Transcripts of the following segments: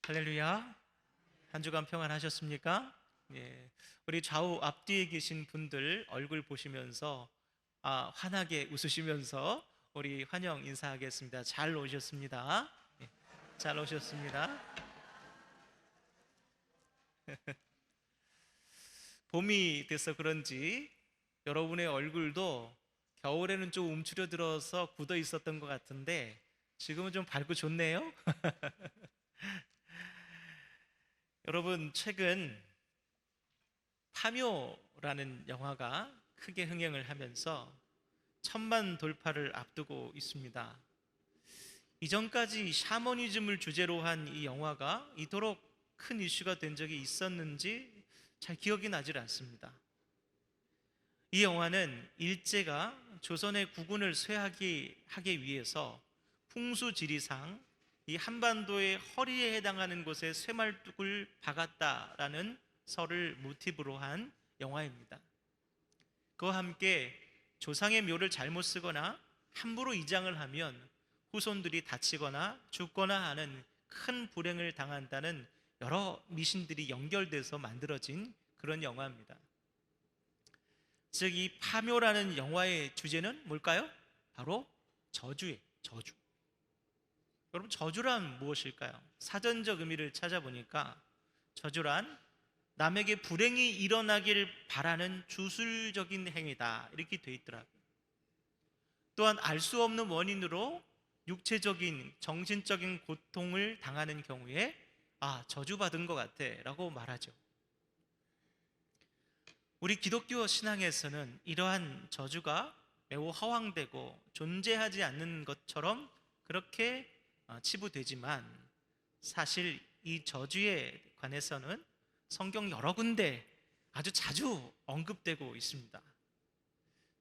할렐루야. 한 주간 평안하셨습니까? 예. 우리 좌우 앞뒤에 계신 분들 얼굴 보시면서 환하게 웃으시면서 우리 환영 인사하겠습니다. 잘 오셨습니다. 예. 잘 오셨습니다. 봄이 돼서 그런지 여러분의 얼굴도 겨울에는 좀 움츠려들어서 굳어 있었던 것 같은데 지금은 좀 밝고 좋네요. 여러분, 최근 파묘라는 영화가 크게 흥행을 하면서 천만 돌파를 앞두고 있습니다. 이전까지 샤머니즘을 주제로 한 이 영화가 이토록 큰 이슈가 된 적이 있었는지 잘 기억이 나질 않습니다. 이 영화는 일제가 조선의 국군을 쇠하기 위해서 풍수지리상 이 한반도의 허리에 해당하는 곳에 쇠말뚝을 박았다라는 설을 모티브로 한 영화입니다. 그와 함께 조상의 묘를 잘못 쓰거나 함부로 이장을 하면 후손들이 다치거나 죽거나 하는 큰 불행을 당한다는 여러 미신들이 연결돼서 만들어진 그런 영화입니다. 즉, 이 파묘라는 영화의 주제는 뭘까요? 바로 저주예요. 저주. 여러분, 저주란 무엇일까요? 사전적 의미를 찾아보니까 저주란 남에게 불행이 일어나길 바라는 주술적인 행위다, 이렇게 돼 있더라고요. 또한 알 수 없는 원인으로 육체적인 정신적인 고통을 당하는 경우에 저주받은 것 같아 라고 말하죠. 우리 기독교 신앙에서는 이러한 저주가 매우 허황되고 존재하지 않는 것처럼 그렇게 치부되지만, 사실 이 저주에 관해서는 성경 여러 군데 아주 자주 언급되고 있습니다.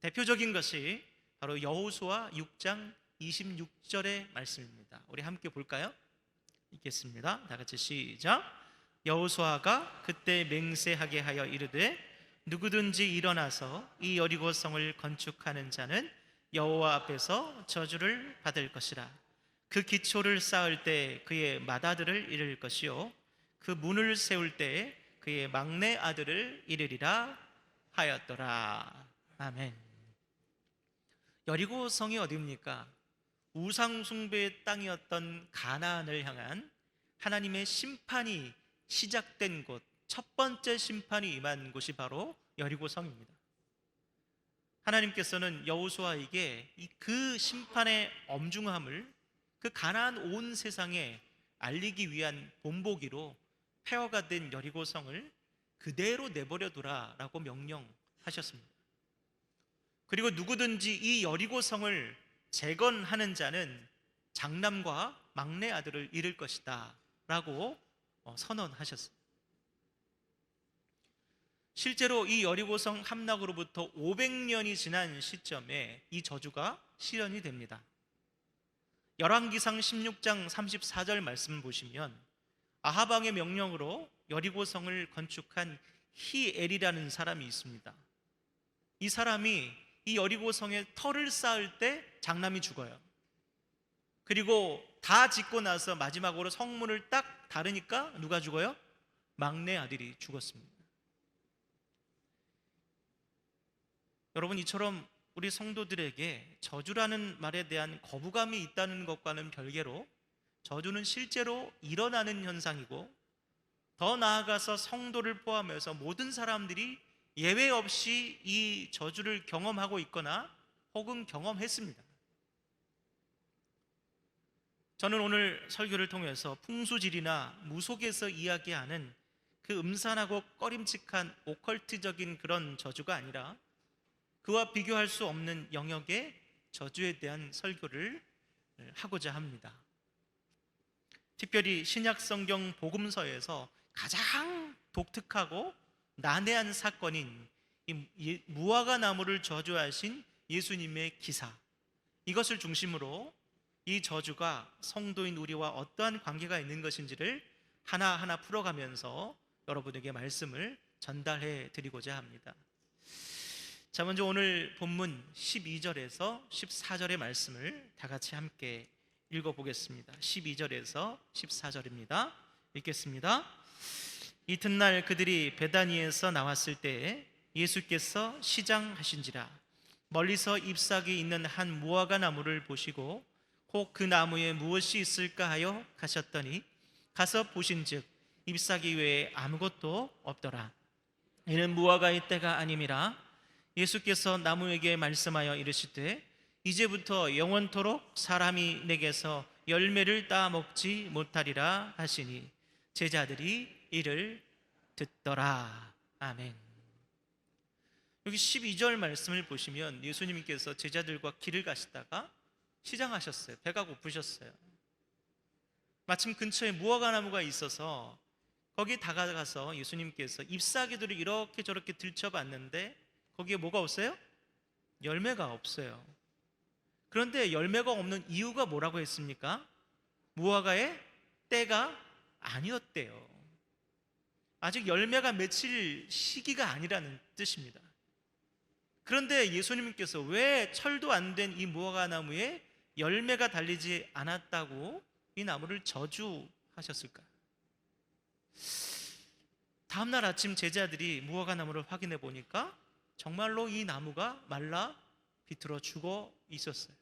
대표적인 것이 바로 여호수아 6장 26절의 말씀입니다. 우리 함께 볼까요? 읽겠습니다. 다 같이 시작. 여호수아가 그때 맹세하게 하여 이르되 누구든지 일어나서 이 여리고 성을 건축하는 자는 여호와 앞에서 저주를 받을 것이라. 그 기초를 쌓을 때 그의 맏아들을 잃을 것이요 그 문을 세울 때 그의 막내 아들을 잃으리라 하였더라. 아멘. 여리고 성이 어디입니까? 우상 숭배의 땅이었던 가나안을 향한 하나님의 심판이 시작된 곳, 첫 번째 심판이 임한 곳이 바로 여리고 성입니다. 하나님께서는 여호수아에게 그 심판의 엄중함을 그 가나안 온 세상에 알리기 위한 본보기로 폐허가 된 여리고 성을 그대로 내버려 두라라고 명령하셨습니다. 그리고 누구든지 이 여리고 성을 재건하는 자는 장남과 막내 아들을 잃을 것이다 라고 선언하셨습니다. 실제로 이 여리고성 함락으로부터 500년이 지난 시점에 이 저주가 실현이 됩니다. 열왕기상 16장 34절 말씀 보시면 아합 왕의 명령으로 여리고성을 건축한 히엘이라는 사람이 있습니다. 이 사람이 이 여리고성에 터를 쌓을 때 장남이 죽어요. 그리고 다 짓고 나서 마지막으로 성문을 딱 닫으니까 누가 죽어요? 막내 아들이 죽었습니다. 여러분, 이처럼 우리 성도들에게 저주라는 말에 대한 거부감이 있다는 것과는 별개로 저주는 실제로 일어나는 현상이고, 더 나아가서 성도를 포함해서 모든 사람들이 예외 없이 이 저주를 경험하고 있거나 혹은 경험했습니다. 저는 오늘 설교를 통해서 풍수지리나 무속에서 이야기하는 그 음산하고 꺼림칙한 오컬트적인 그런 저주가 아니라 그와 비교할 수 없는 영역의 저주에 대한 설교를 하고자 합니다. 특별히 신약 성경 복음서에서 가장 독특하고 난해한 사건인 이 무화과 나무를 저주하신 예수님의 기사, 이것을 중심으로 이 저주가 성도인 우리와 어떠한 관계가 있는 것인지를 하나하나 풀어가면서 여러분에게 말씀을 전달해 드리고자 합니다. 자, 먼저 오늘 본문 12절에서 14절의 말씀을 다 같이 함께 읽어보겠습니다. 12절에서 14절입니다. 읽겠습니다. 이튿날 그들이 베다니에서 나왔을 때 예수께서 시장하신지라 멀리서 잎사귀 있는 한 무화과 나무를 보시고 혹 그 나무에 무엇이 있을까 하여 가셨더니 가서 보신즉 잎사귀 외에 아무것도 없더라. 이는 무화과의 때가 아님이라. 예수께서 나무에게 말씀하여 이르시되 이제부터 영원토록 사람이 내게서 열매를 따 먹지 못하리라 하시니 제자들이 이를 듣더라. 아멘. 여기 12절 말씀을 보시면 예수님께서 제자들과 길을 가시다가 시장하셨어요. 배가 고프셨어요. 마침 근처에 무화과 나무가 있어서 거기에 다가가서 예수님께서 잎사귀들을 이렇게 저렇게 들춰봤는데 거기에 뭐가 없어요? 열매가 없어요. 그런데 열매가 없는 이유가 뭐라고 했습니까? 무화과의 때가 아니었대요. 아직 열매가 맺힐 시기가 아니라는 뜻입니다. 그런데 예수님께서 왜 철도 안 된 이 무화과 나무에 열매가 달리지 않았다고 이 나무를 저주하셨을까요? 다음날 아침 제자들이 무화과 나무를 확인해 보니까 정말로 이 나무가 말라 비틀어 죽어 있었어요.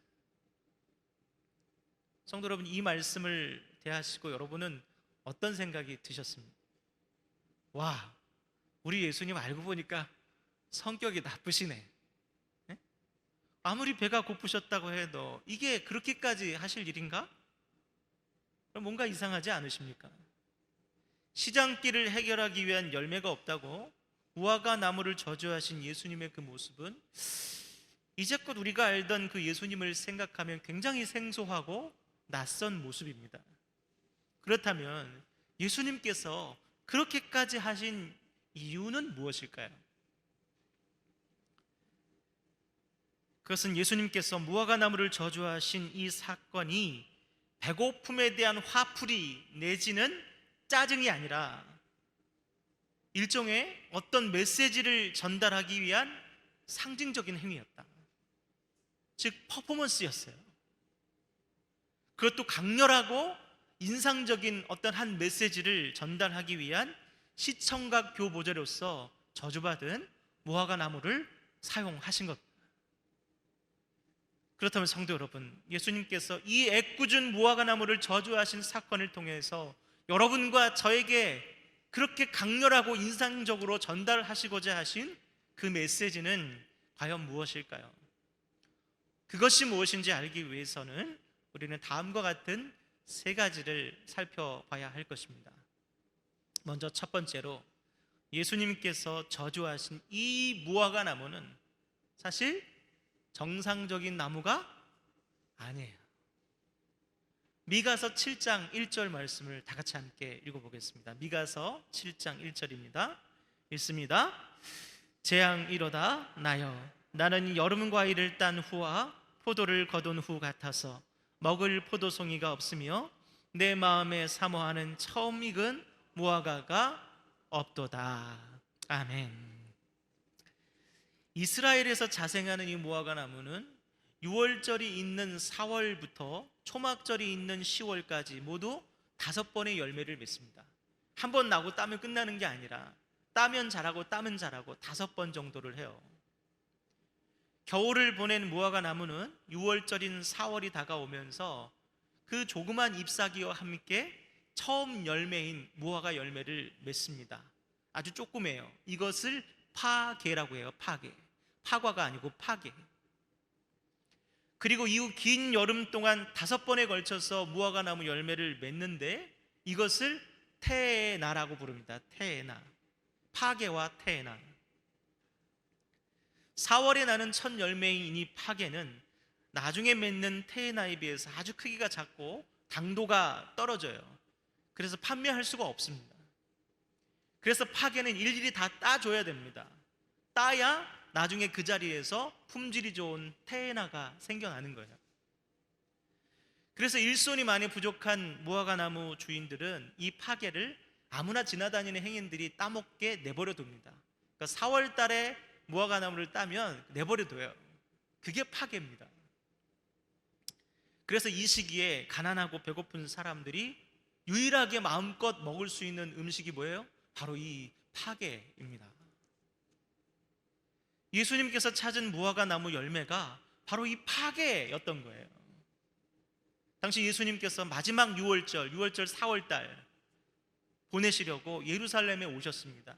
성도 여러분, 이 말씀을 대하시고 여러분은 어떤 생각이 드셨습니까? 와, 우리 예수님 알고 보니까 성격이 나쁘시네. 네? 아무리 배가 고프셨다고 해도 이게 그렇게까지 하실 일인가? 그럼 뭔가 이상하지 않으십니까? 시장길을 해결하기 위한 열매가 없다고 무화과 나무를 저주하신 예수님의 그 모습은 이제껏 우리가 알던 그 예수님을 생각하면 굉장히 생소하고 낯선 모습입니다. 그렇다면 예수님께서 그렇게까지 하신 이유는 무엇일까요? 그것은 예수님께서 무화과 나무를 저주하신 이 사건이 배고픔에 대한 화풀이 내지는 짜증이 아니라 일종의 어떤 메시지를 전달하기 위한 상징적인 행위였다. 즉 퍼포먼스였어요. 그것도 강렬하고 인상적인 어떤 한 메시지를 전달하기 위한 시청각 교보제로서 저주받은 무화과 나무를 사용하신 것. 그렇다면 성도 여러분, 예수님께서 이 애꿎은 무화과 나무를 저주하신 사건을 통해서 여러분과 저에게 그렇게 강렬하고 인상적으로 전달하시고자 하신 그 메시지는 과연 무엇일까요? 그것이 무엇인지 알기 위해서는 우리는 다음과 같은 세 가지를 살펴봐야 할 것입니다. 먼저 첫 번째로 예수님께서 저주하신 이 무화과 나무는 사실 정상적인 나무가 아니에요. 미가서 7장 1절 말씀을 다 같이 함께 읽어보겠습니다. 미가서 7장 1절입니다. 읽습니다. 재앙 이로다 나여 나는 여름 과일을 딴 후와 포도를 거둔 후 같아서 먹을 포도송이가 없으며 내 마음에 사모하는 처음 익은 무화과가 없도다. 아멘. 이스라엘에서 자생하는 이 무화과 나무는 6월절이 있는 4월부터 초막절이 있는 10월까지 모두 5번의 열매를 맺습니다. 한 번 나고 따면 끝나는 게 아니라 따면 자라고 따면 자라고 5번 정도를 해요. 겨울을 보낸 무화과 나무는 6월절인 4월이 다가오면서 그 조그만 잎사귀와 함께 처음 열매인 무화과 열매를 맺습니다. 아주 조그매요. 이것을 파계라고 해요. 파계. 파과가 아니고 파계. 그리고 이후 긴 여름 동안 5번에 걸쳐서 무화과 나무 열매를 맺는데 이것을 테에나라고 부릅니다. 테에나. 파계와 테에나. 4월에 나는 첫 열매인 이 파계는 나중에 맺는 테에나에 비해서 아주 크기가 작고 당도가 떨어져요. 그래서 판매할 수가 없습니다. 그래서 파계는 일일이 다 따줘야 됩니다. 따야 나중에 그 자리에서 품질이 좋은 테에나가 생겨나는 거예요. 그래서 일손이 많이 부족한 무화과 나무 주인들은 이 파계를 아무나 지나다니는 행인들이 따먹게 내버려 둡니다. 그러니까 4월 달에 무화과 나무를 따면 내버려 둬요. 그게 파계입니다. 그래서 이 시기에 가난하고 배고픈 사람들이 유일하게 마음껏 먹을 수 있는 음식이 뭐예요? 바로 이 파게입니다. 예수님께서 찾은 무화과 나무 열매가 바로 이 파게였던 거예요. 당시 예수님께서 마지막 6월절 4월달 보내시려고 예루살렘에 오셨습니다.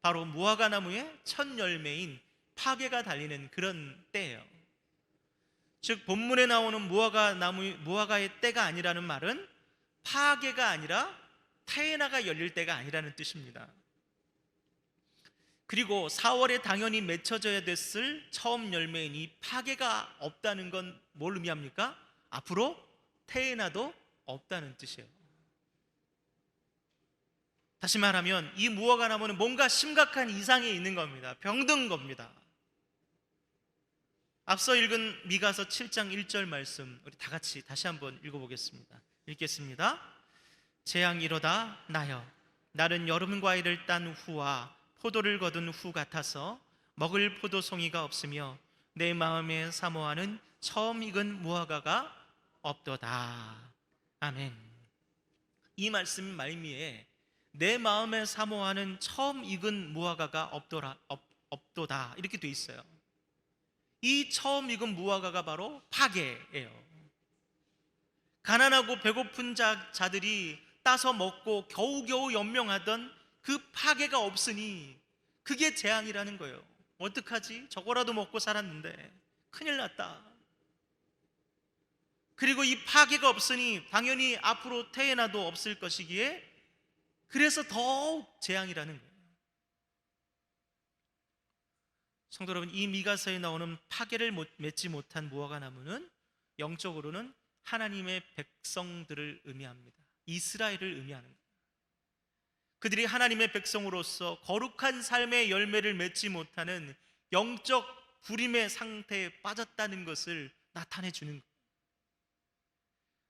바로 무화과 나무의 첫 열매인 파게가 달리는 그런 때예요. 즉 본문에 나오는 무화과의 때가 아니라는 말은 파게가 아니라 타에나가 열릴 때가 아니라는 뜻입니다. 그리고 4월에 당연히 맺혀져야 됐을 처음 열매인 이 파게가 없다는 건 뭘 의미합니까? 앞으로 테에나도 없다는 뜻이에요. 다시 말하면 이 무화과 나무는 뭔가 심각한 이상이 있는 겁니다. 병든 겁니다. 앞서 읽은 미가서 7장 1절 말씀 우리 다 같이 다시 한번 읽어보겠습니다. 읽겠습니다. 재앙 이로다 나여 나는 여름 과일을 딴 후와 포도를 거둔 후 같아서 먹을 포도송이가 없으며 내 마음에 사모하는 처음 익은 무화과가 없도다. 아멘. 이 말씀 말미에 내 마음에 사모하는 처음 익은 무화과가 없도다 이렇게 돼 있어요. 이 처음 익은 무화과가 바로 파게예요. 가난하고 배고픈 자들이 따서 먹고 겨우겨우 연명하던 그 파게가 없으니 그게 재앙이라는 거예요. 어떡하지? 저거라도 먹고 살았는데 큰일 났다. 그리고 이 파게가 없으니 당연히 앞으로 태어나도 없을 것이기에 그래서 더욱 재앙이라는 거예요. 성도 여러분, 이 미가서에 나오는 파게를 맺지 못한 무화과 나무는 영적으로는 하나님의 백성들을 의미합니다. 이스라엘을 의미하는 거예요. 그들이 하나님의 백성으로서 거룩한 삶의 열매를 맺지 못하는 영적 불임의 상태에 빠졌다는 것을 나타내 주는 거예요.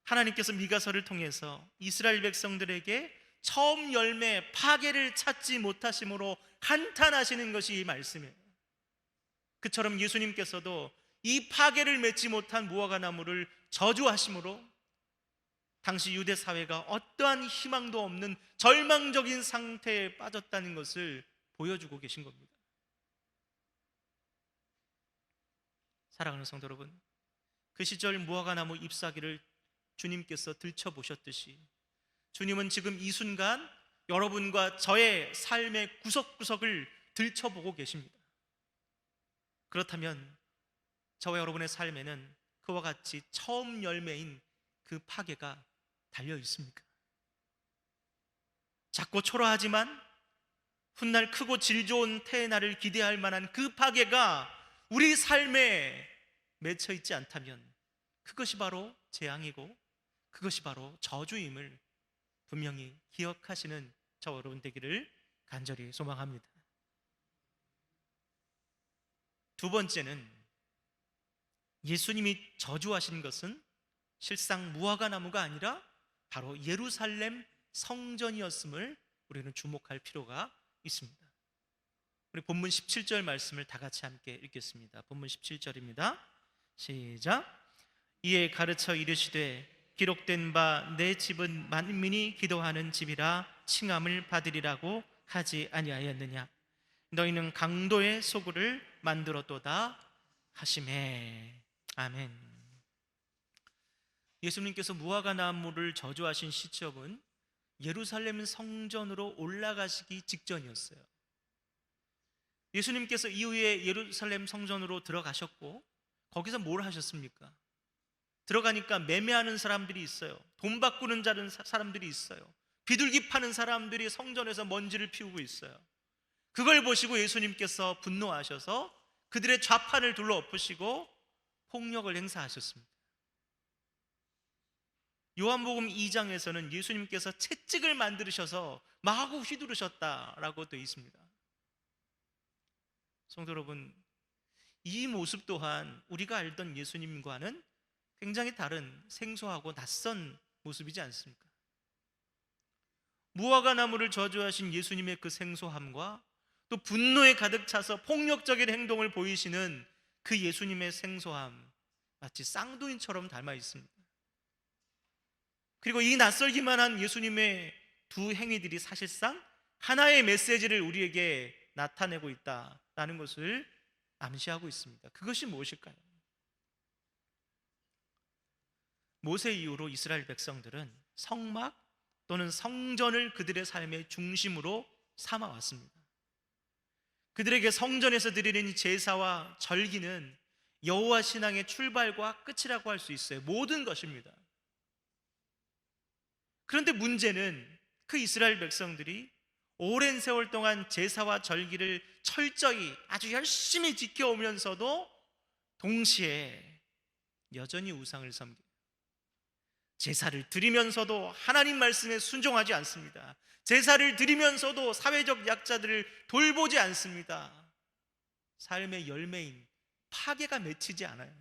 하나님께서 미가서를 통해서 이스라엘 백성들에게 처음 열매 파게를 찾지 못하심으로 한탄하시는 것이 이 말씀이에요. 그처럼 예수님께서도 이 파게를 맺지 못한 무화과 나무를 저주하심으로 당시 유대 사회가 어떠한 희망도 없는 절망적인 상태에 빠졌다는 것을 보여주고 계신 겁니다. 사랑하는 성도 여러분, 그 시절 무화과 나무 잎사귀를 주님께서 들춰보셨듯이 주님은 지금 이 순간 여러분과 저의 삶의 구석구석을 들춰보고 계십니다. 그렇다면 저와 여러분의 삶에는 그와 같이 처음 열매인 그 파게가 달려 있습니까? 작고 초라하지만 훗날 크고 질 좋은 태어나를 기대할 만한 그 파게가 우리 삶에 맺혀 있지 않다면 그것이 바로 재앙이고 그것이 바로 저주임을 분명히 기억하시는 저와 여러분 되기를 간절히 소망합니다. 두 번째는 예수님이 저주하신 것은 실상 무화과 나무가 아니라 바로 예루살렘 성전이었음을 우리는 주목할 필요가 있습니다. 우리 본문 17절 말씀을 다 같이 함께 읽겠습니다. 본문 17절입니다. 시작. 이에 가르쳐 이르시되 기록된 바 내 집은 만민이 기도하는 집이라 칭함을 받으리라고 하지 아니하였느냐. 너희는 강도의 소굴을 만들었도다 하시매. 아멘. 예수님께서 무화과 나무를 저주하신 시점은 예루살렘 성전으로 올라가시기 직전이었어요. 예수님께서 이후에 예루살렘 성전으로 들어가셨고 거기서 뭘 하셨습니까? 들어가니까 매매하는 사람들이 있어요. 돈 바꾸는 사람들이 있어요. 비둘기 파는 사람들이 성전에서 먼지를 피우고 있어요. 그걸 보시고 예수님께서 분노하셔서 그들의 좌판을 둘러 엎으시고 폭력을 행사하셨습니다. 요한복음 2장에서는 예수님께서 채찍을 만드셔서 마구 휘두르셨다라고 되어 있습니다. 성도 여러분, 이 모습 또한 우리가 알던 예수님과는 굉장히 다른 생소하고 낯선 모습이지 않습니까? 무화과 나무를 저주하신 예수님의 그 생소함과 또 분노에 가득 차서 폭력적인 행동을 보이시는 그 예수님의 생소함 마치 쌍둥이처럼 닮아 있습니다. 그리고 이 낯설기만 한 예수님의 두 행위들이 사실상 하나의 메시지를 우리에게 나타내고 있다라는 것을 암시하고 있습니다. 그것이 무엇일까요? 모세 이후로 이스라엘 백성들은 성막 또는 성전을 그들의 삶의 중심으로 삼아왔습니다. 그들에게 성전에서 드리는 제사와 절기는 여호와 신앙의 출발과 끝이라고 할 수 있어요. 모든 것입니다. 그런데 문제는 그 이스라엘 백성들이 오랜 세월 동안 제사와 절기를 철저히 아주 열심히 지켜오면서도 동시에 여전히 우상을 섬겨요. 제사를 드리면서도 하나님 말씀에 순종하지 않습니다. 제사를 드리면서도 사회적 약자들을 돌보지 않습니다. 삶의 열매인 파괴가 맺히지 않아요.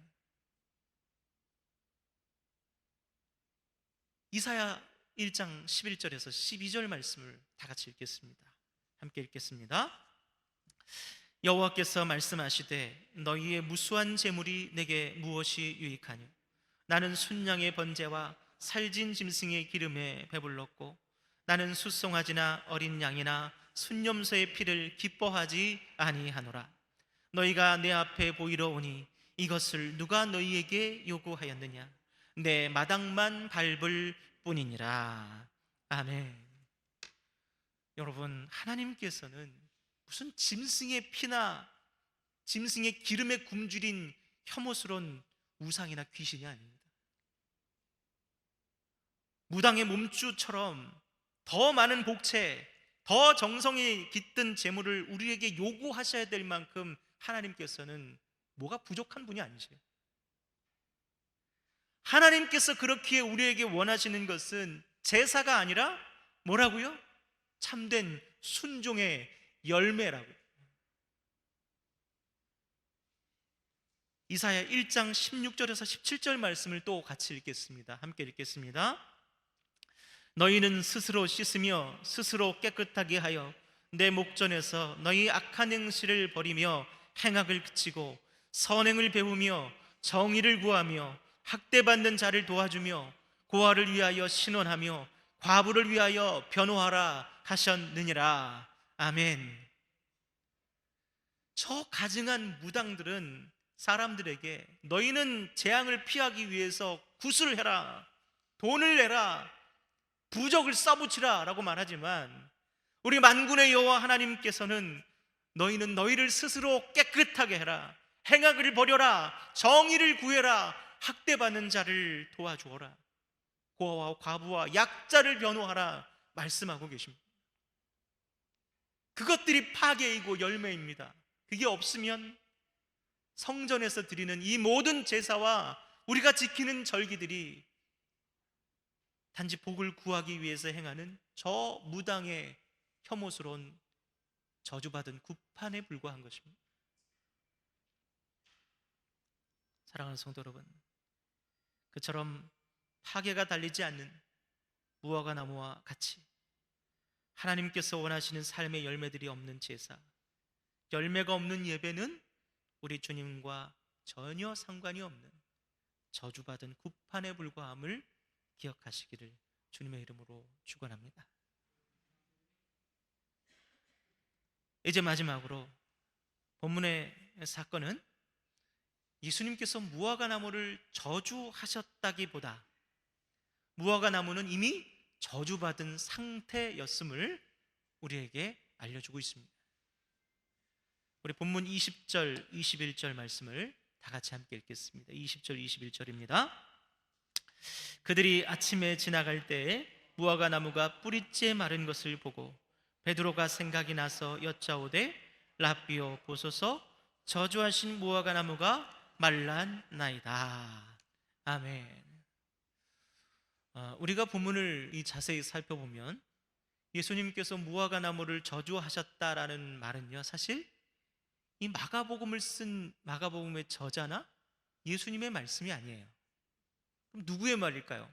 이사야 1장 11절에서 12절 말씀을 다 같이 읽겠습니다. 함께 읽겠습니다. 여호와께서 말씀하시되 너희의 무수한 재물이 내게 무엇이 유익하뇨? 나는 순양의 번제와 살진 짐승의 기름에 배불렀고 나는 숫송아지나 어린 양이나 순염소의 피를 기뻐하지 아니하노라. 너희가 내 앞에 보이러 오니 이것을 누가 너희에게 요구하였느냐? 내 마당만 밟을 뿐이니라. 아멘. 여러분, 하나님께서는 무슨 짐승의 피나 짐승의 기름에 굶주린 혐오스러운 우상이나 귀신이 아닙니다. 무당의 몸주처럼 더 많은 복채, 더 정성이 깃든 재물을 우리에게 요구하셔야 될 만큼 하나님께서는 뭐가 부족한 분이 아니세요. 하나님께서 그렇기에 우리에게 원하시는 것은 제사가 아니라 뭐라고요? 참된 순종의 열매라고. 이사야 1장 16절에서 17절 말씀을 또 같이 읽겠습니다. 함께 읽겠습니다. 너희는 스스로 씻으며 스스로 깨끗하게 하여 내 목전에서 너희 악한 행실을 버리며 행악을 그치고 선행을 배우며 정의를 구하며 학대받는 자를 도와주며 고아를 위하여 신원하며 과부를 위하여 변호하라 하셨느니라. 아멘. 저 가증한 무당들은 사람들에게 너희는 재앙을 피하기 위해서 구슬을 해라, 돈을 내라, 부적을 써붙이라 라고 말하지만 우리 만군의 여호와 하나님께서는 너희는 너희를 스스로 깨끗하게 해라, 행악을 버려라, 정의를 구해라, 학대받는 자를 도와주어라, 고아와 과부와 약자를 변호하라 말씀하고 계십니다. 그것들이 파괴이고 열매입니다. 그게 없으면 성전에서 드리는 이 모든 제사와 우리가 지키는 절기들이 단지 복을 구하기 위해서 행하는 저 무당의 혐오스러운 저주받은 구판에 불과한 것입니다. 사랑하는 성도 여러분, 그처럼 파괴가 달리지 않는 무화과 나무와 같이 하나님께서 원하시는 삶의 열매들이 없는 제사, 열매가 없는 예배는 우리 주님과 전혀 상관이 없는 저주받은 구판에 불과함을 기억하시기를 주님의 이름으로 축원합니다. 이제 마지막으로 본문의 사건은 예수님께서 무화과 나무를 저주하셨다기보다 무화과 나무는 이미 저주받은 상태였음을 우리에게 알려주고 있습니다. 우리 본문 20절, 21절 말씀을 다 같이 함께 읽겠습니다. 20절, 21절입니다. 그들이 아침에 지나갈 때에 무화과 나무가 뿌리째 마른 것을 보고 베드로가 생각이 나서 여짜오되 라삐오 보소서, 저주하신 무화과 나무가 말랐나이다. 아멘. 우리가 본문을 자세히 살펴보면 예수님께서 무화과 나무를 저주하셨다라는 말은요, 사실 이 마가복음을 쓴 마가복음의 저자나 예수님의 말씀이 아니에요. 그럼 누구의 말일까요?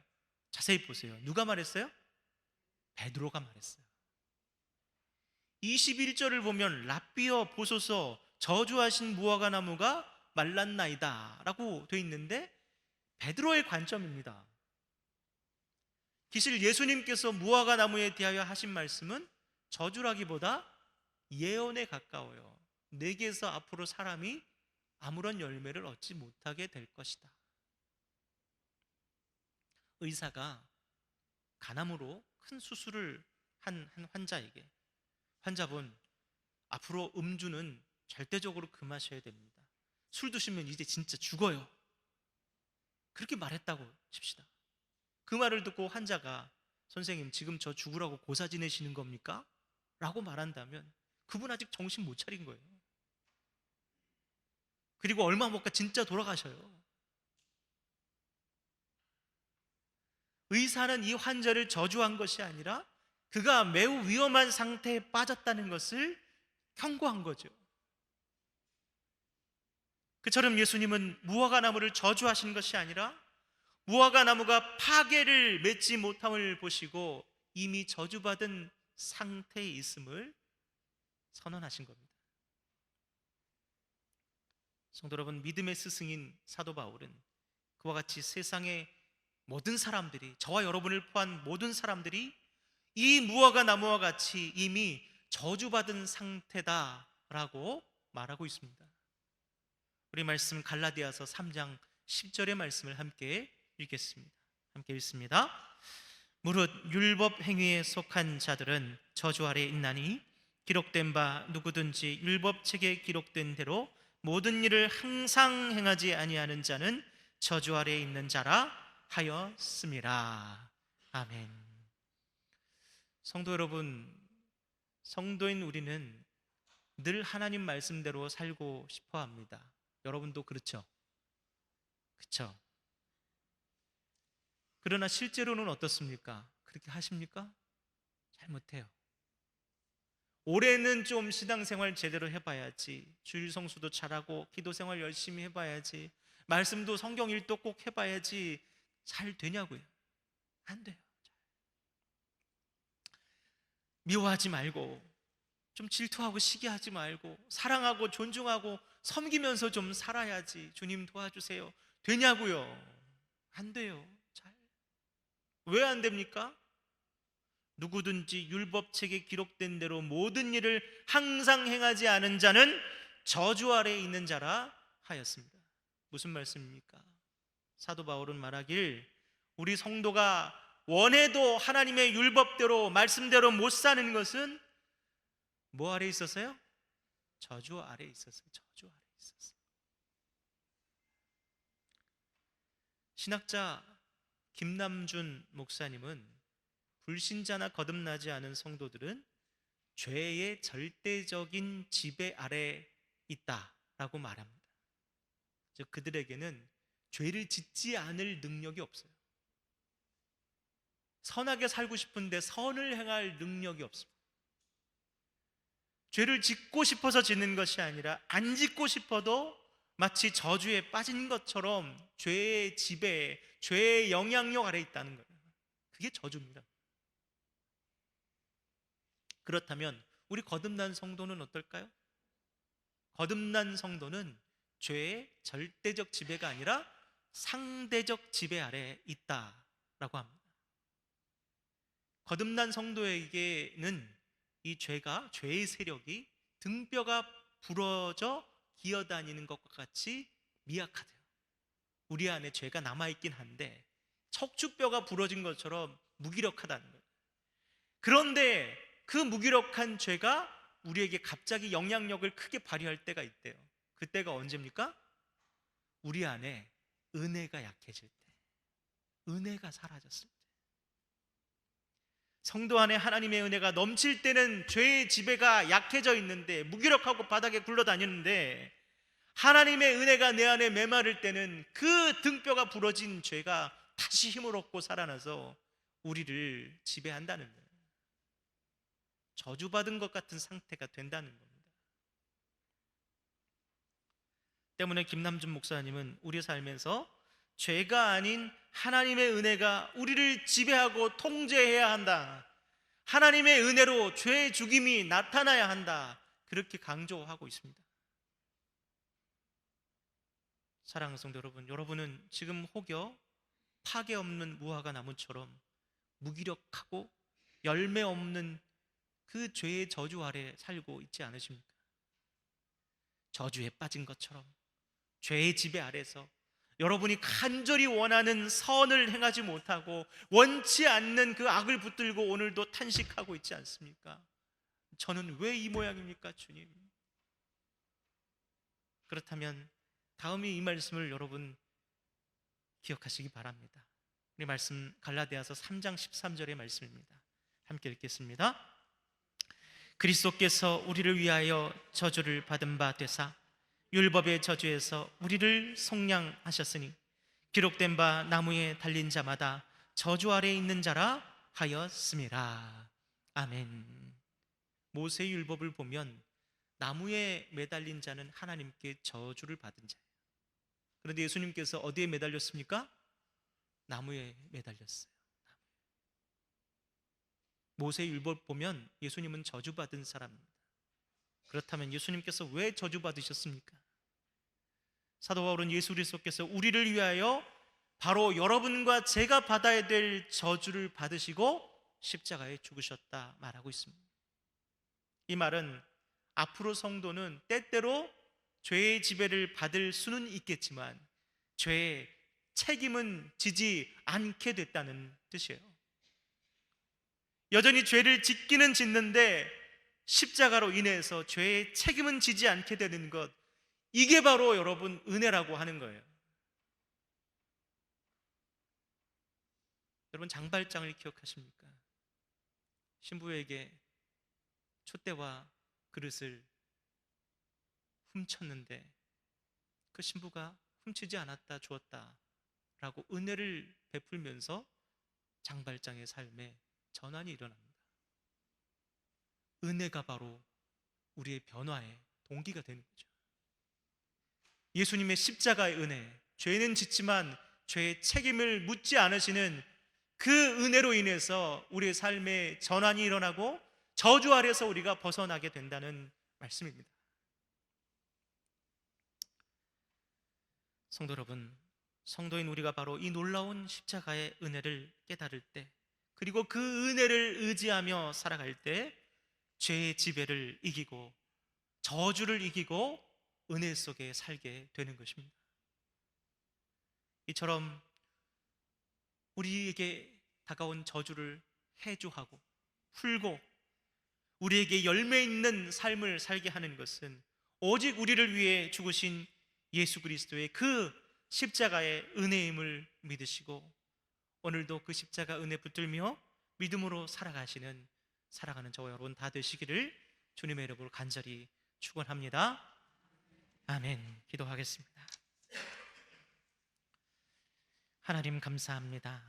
자세히 보세요. 누가 말했어요? 베드로가 말했어요. 21절을 보면 라삐어 보소서, 저주하신 무화과 나무가 말랐나이다 라고 되어 있는데 베드로의 관점입니다. 기실 예수님께서 무화과 나무에 대하여 하신 말씀은 저주라기보다 예언에 가까워요. 내게서 앞으로 사람이 아무런 열매를 얻지 못하게 될 것이다. 의사가 간암으로 큰 수술을 한 환자에게, 환자분, 앞으로 음주는 절대적으로 금하셔야 됩니다. 술 드시면 이제 진짜 죽어요. 그렇게 말했다고 칩시다. 그 말을 듣고 환자가, 선생님 지금 저 죽으라고 고사 지내시는 겁니까? 라고 말한다면 그분 아직 정신 못 차린 거예요. 그리고 얼마 못 가 진짜 돌아가셔요. 의사는 이 환자를 저주한 것이 아니라 그가 매우 위험한 상태에 빠졌다는 것을 경고한 거죠. 그처럼 예수님은 무화과 나무를 저주하신 것이 아니라 무화과 나무가 파괴를 맺지 못함을 보시고 이미 저주받은 상태에 있음을 선언하신 겁니다. 성도 여러분, 믿음의 스승인 사도 바울은 그와 같이 세상의 모든 사람들이, 저와 여러분을 포함한 모든 사람들이 이 무화과 나무와 같이 이미 저주받은 상태다라고 말하고 있습니다. 우리 말씀 갈라디아서 3장 10절의 말씀을 함께 읽겠습니다. 함께 읽습니다. 무릇 율법 행위에 속한 자들은 저주 아래 있나니 기록된 바 누구든지 율법책에 기록된 대로 모든 일을 항상 행하지 아니하는 자는 저주 아래 있는 자라 하였음이라. 아멘. 성도 여러분, 성도인 우리는 늘 하나님 말씀대로 살고 싶어 합니다. 여러분도 그렇죠? 그렇죠? 그러나 실제로는 어떻습니까? 그렇게 하십니까? 잘 못해요. 올해는 좀 신앙생활 제대로 해봐야지, 주일 성수도 잘하고 기도생활 열심히 해봐야지, 말씀도 성경 읽도 꼭 해봐야지 잘 되냐고요? 안 돼요. 미워하지 말고, 좀 질투하고 시기하지 말고, 사랑하고 존중하고 섬기면서 좀 살아야지, 주님 도와주세요. 되냐고요? 안 돼요. 잘. 왜 안 됩니까? 누구든지 율법책에 기록된 대로 모든 일을 항상 행하지 않은 자는 저주 아래에 있는 자라 하였습니다. 무슨 말씀입니까? 사도 바울은 말하길, 우리 성도가 원해도 하나님의 율법대로 말씀대로 못 사는 것은 뭐 아래에 있었어요? 저주 아래에 있었어요. 저주 아래에 있었어요. 신학자 김남준 목사님은 불신자나 거듭나지 않은 성도들은 죄의 절대적인 지배 아래 있다라고 말합니다. 즉 그들에게는 죄를 짓지 않을 능력이 없어요. 선하게 살고 싶은데 선을 행할 능력이 없습니다. 죄를 짓고 싶어서 짓는 것이 아니라 안 짓고 싶어도 마치 저주에 빠진 것처럼 죄의 지배, 죄의 영향력 아래 있다는 거예요. 그게 저주입니다. 그렇다면 우리 거듭난 성도는 어떨까요? 거듭난 성도는 죄의 절대적 지배가 아니라 상대적 지배 아래에 있다라고 합니다. 거듭난 성도에게는 이 죄의 세력이 등뼈가 부러져 기어다니는 것과 같이 미약하대요. 우리 안에 죄가 남아있긴 한데 척추뼈가 부러진 것처럼 무기력하다는 거예요. 그런데 그 무기력한 죄가 우리에게 갑자기 영향력을 크게 발휘할 때가 있대요. 그때가 언제입니까? 우리 안에 은혜가 약해질 때, 은혜가 사라졌을 때. 성도 안에 하나님의 은혜가 넘칠 때는 죄의 지배가 약해져 있는데, 무기력하고 바닥에 굴러다니는데, 하나님의 은혜가 내 안에 메마를 때는 그 등뼈가 부러진 죄가 다시 힘을 얻고 살아나서 우리를 지배한다는 거예요. 저주받은 것 같은 상태가 된다는 겁니다. 때문에 김남준 목사님은 우리 삶에서 죄가 아닌 하나님의 은혜가 우리를 지배하고 통제해야 한다, 하나님의 은혜로 죄의 죽임이 나타나야 한다, 그렇게 강조하고 있습니다. 사랑하는 성도 여러분, 여러분은 지금 혹여 파괴 없는 무화과 나무처럼 무기력하고 열매 없는 그 죄의 저주 아래 살고 있지 않으십니까? 저주에 빠진 것처럼 죄의 지배 아래서 여러분이 간절히 원하는 선을 행하지 못하고 원치 않는 그 악을 붙들고 오늘도 탄식하고 있지 않습니까? 저는 왜 이 모양입니까, 주님? 그렇다면 다음에 이 말씀을 여러분 기억하시기 바랍니다. 우리 말씀 갈라디아서 3장 13절의 말씀입니다. 함께 읽겠습니다. 그리스도께서 우리를 위하여 저주를 받은 바 되사 율법의 저주에서 우리를 속량하셨으니 기록된 바 나무에 달린 자마다 저주 아래에 있는 자라 하였음이라. 아멘. 모세의 율법을 보면 나무에 매달린 자는 하나님께 저주를 받은 자예요. 그런데 예수님께서 어디에 매달렸습니까? 나무에 매달렸어요. 모세의 율법 보면 예수님은 저주받은 사람입니다. 그렇다면 예수님께서 왜 저주받으셨습니까? 사도 바울은 예수 그리스도께서 우리를 위하여 바로 여러분과 제가 받아야 될 저주를 받으시고 십자가에 죽으셨다 말하고 있습니다. 이 말은 앞으로 성도는 때때로 죄의 지배를 받을 수는 있겠지만 죄의 책임은 지지 않게 됐다는 뜻이에요. 여전히 죄를 짓기는 짓는데 십자가로 인해서 죄의 책임은 지지 않게 되는 것, 이게 바로 여러분 은혜라고 하는 거예요. 여러분 장발장을 기억하십니까? 신부에게 촛대와 그릇을 훔쳤는데 그 신부가 훔치지 않았다, 주었다 라고 은혜를 베풀면서 장발장의 삶에 전환이 일어납니다. 은혜가 바로 우리의 변화의 동기가 되는 거죠. 예수님의 십자가의 은혜, 죄는 짓지만 죄의 책임을 묻지 않으시는 그 은혜로 인해서 우리의 삶에 전환이 일어나고 저주 아래서 우리가 벗어나게 된다는 말씀입니다. 성도 여러분, 성도인 우리가 바로 이 놀라운 십자가의 은혜를 깨달을 때, 그리고 그 은혜를 의지하며 살아갈 때 죄의 지배를 이기고 저주를 이기고 은혜 속에 살게 되는 것입니다. 이처럼 우리에게 다가온 저주를 해주하고 풀고 우리에게 열매 있는 삶을 살게 하는 것은 오직 우리를 위해 죽으신 예수 그리스도의 그 십자가의 은혜임을 믿으시고 오늘도 그 십자가 은혜 붙들며 믿음으로 살아가는 저와 여러분 다 되시기를 주님의 이름으로 간절히 축원합니다. 아멘. 기도하겠습니다. 하나님 감사합니다.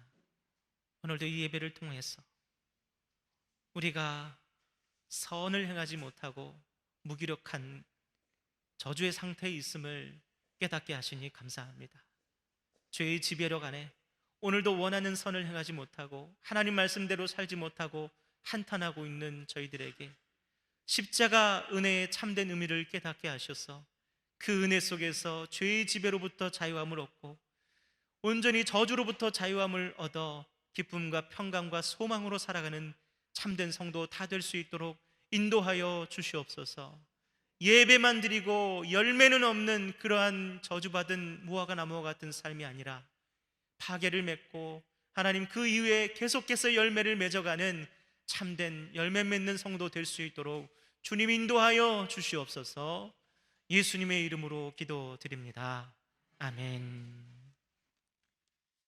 오늘도 이 예배를 통해서 우리가 선을 행하지 못하고 무기력한 저주의 상태에 있음을 깨닫게 하시니 감사합니다. 죄의 지배력 안에 오늘도 원하는 선을 행하지 못하고 하나님 말씀대로 살지 못하고 한탄하고 있는 저희들에게 십자가 은혜의 참된 의미를 깨닫게 하셔서 그 은혜 속에서 죄의 지배로부터 자유함을 얻고 온전히 저주로부터 자유함을 얻어 기쁨과 평강과 소망으로 살아가는 참된 성도 다 될 수 있도록 인도하여 주시옵소서. 예배만 드리고 열매는 없는 그러한 저주받은 무화과 나무와 같은 삶이 아니라 파괴를 맺고 하나님 그 이후에 계속해서 열매를 맺어가는 참된 열매 맺는 성도 될 수 있도록 주님 인도하여 주시옵소서. 예수님의 이름으로 기도드립니다. 아멘.